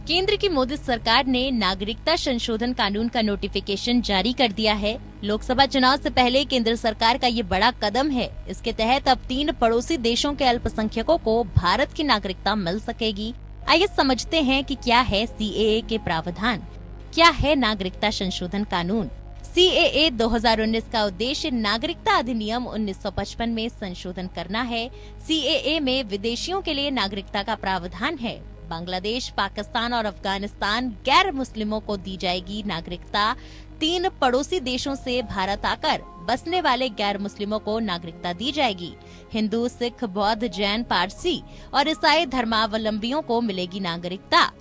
केंद्र की मोदी सरकार ने नागरिकता संशोधन कानून का नोटिफिकेशन जारी कर दिया है। लोकसभा चुनाव से पहले केंद्र सरकार का ये बड़ा कदम है। इसके तहत अब 3 पड़ोसी देशों के अल्पसंख्यकों को भारत की नागरिकता मिल सकेगी। आइए समझते हैं कि क्या है सीएए के प्रावधान, क्या है नागरिकता संशोधन कानून। सीएए 2019 का उद्देश्य नागरिकता अधिनियम 1955 में संशोधन करना है। सीएए में विदेशियों के लिए नागरिकता का प्रावधान है। बांग्लादेश, पाकिस्तान और अफगानिस्तान गैर मुस्लिमों को दी जाएगी नागरिकता। 3 पड़ोसी देशों से भारत आकर बसने वाले गैर मुस्लिमों को नागरिकता दी जाएगी। हिंदू, सिख, बौद्ध, जैन, पारसी और ईसाई धर्मावलंबियों को मिलेगी नागरिकता।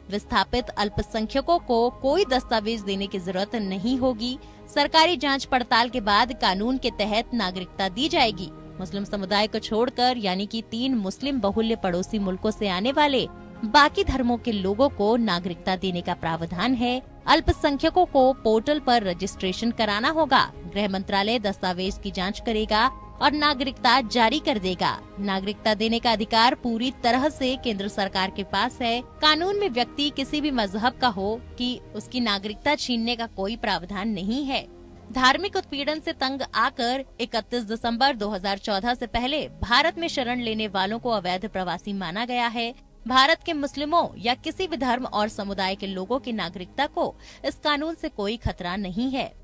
विस्थापित अल्पसंख्यकों को कोई दस्तावेज देने की जरूरत नहीं होगी। सरकारी जांच पड़ताल के बाद कानून के तहत नागरिकता दी जाएगी। मुस्लिम समुदाय को छोड़कर यानी कि 3 मुस्लिम बहुल्य पड़ोसी मुल्कों से आने वाले बाकी धर्मों के लोगों को नागरिकता देने का प्रावधान है। अल्पसंख्यकों को पोर्टल पर रजिस्ट्रेशन कराना होगा। गृह मंत्रालय दस्तावेज की जांच करेगा और नागरिकता जारी कर देगा। नागरिकता देने का अधिकार पूरी तरह से केंद्र सरकार के पास है। कानून में व्यक्ति किसी भी मजहब का हो कि उसकी नागरिकता छीनने का कोई प्रावधान नहीं है। धार्मिक उत्पीड़न से तंग आकर 31 दिसंबर 2014 से पहले भारत में शरण लेने वालों को अवैध प्रवासी माना गया है। भारत के मुस्लिमों या किसी भी धर्म और समुदाय के लोगों की नागरिकता को इस कानून से कोई खतरा नहीं है।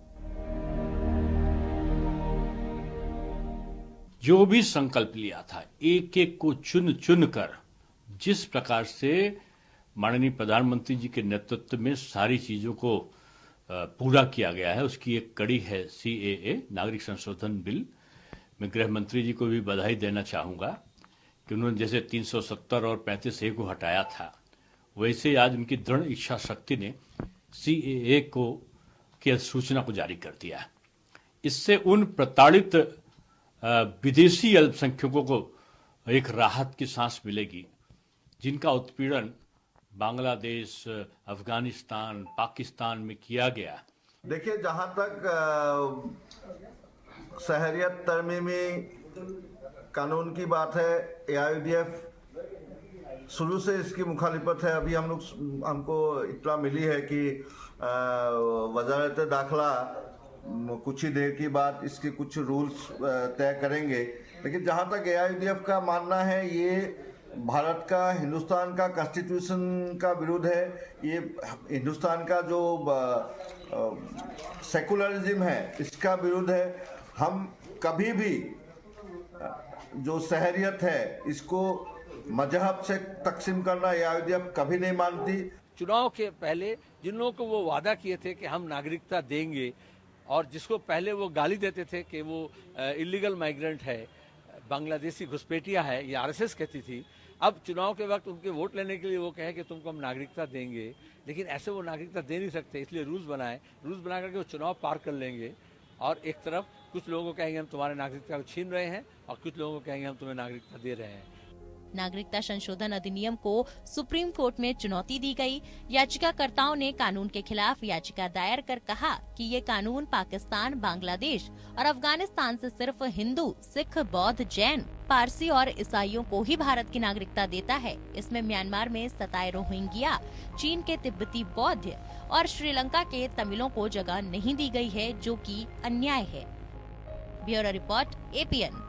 जो भी संकल्प लिया था, एक एक को चुन चुन कर जिस प्रकार से माननीय प्रधानमंत्री जी के नेतृत्व में सारी चीजों को पूरा किया गया है, उसकी एक कड़ी है सीएए, नागरिक संशोधन बिल। मैं गृह मंत्री जी को भी बधाई देना चाहूंगा कि उन्होंने जैसे 370 और 35A को हटाया था, वैसे आज उनकी दृढ़ इच्छा शक्ति ने सीएए को की अधिसूचना को जारी कर दिया। इससे उन प्रताड़ित विदेशी अल्पसंख्यकों को एक राहत की सांस मिलेगी जिनका उत्पीड़न बांग्लादेश, अफगानिस्तान, पाकिस्तान में किया गया। देखिए, जहां तक शहरियत तरमीमी कानून की बात है, एआईयूडीएफ शुरू से इसकी मुखालिफत है। अभी हमको इत्तला मिली है कि वजारत दाखिला कुछ ही देर की बाद इसके कुछ रूल्स तय करेंगे। लेकिन जहां तक एआईयूडीएफ का मानना है, ये भारत का, हिंदुस्तान का कॉन्स्टिट्यूशन का विरुद्ध है। ये हिंदुस्तान का जो सेकुलरिज्म है, इसका विरुद्ध है। हम कभी भी जो शहरियत है इसको मजहब से तकसीम करना एआईयूडीएफ कभी नहीं मानती। चुनाव के पहले जिन लोगों को वो वादा किए थे कि हम नागरिकता देंगे और जिसको पहले वो गाली देते थे कि वो इलीगल माइग्रेंट है, बांग्लादेशी घुसपैठिया है, ये आरएसएस कहती थी, अब चुनाव के वक्त उनके वोट लेने के लिए वो कहे कि तुमको हम नागरिकता देंगे, लेकिन ऐसे वो नागरिकता दे नहीं सकते। इसलिए रूल्स बना करके वो चुनाव पार कर लेंगे और एक तरफ कुछ लोगों को कहेंगे हम तुम्हारे नागरिकता को छीन रहे हैं और कुछ लोगों को कहेंगे हम तुम्हें नागरिकता दे रहे हैं। नागरिकता संशोधन अधिनियम को सुप्रीम कोर्ट में चुनौती दी गई। याचिकाकर्ताओं ने कानून के खिलाफ याचिका दायर कर कहा कि ये कानून पाकिस्तान, बांग्लादेश और अफगानिस्तान से सिर्फ हिंदू, सिख, बौद्ध, जैन, पारसी और ईसाइयों को ही भारत की नागरिकता देता है। इसमें म्यांमार में सताए रोहिंग्या, चीन के तिब्बती बौद्ध और श्रीलंका के तमिलों को जगह नहीं दी गई है, जो कि अन्याय है। Bureau report, APN।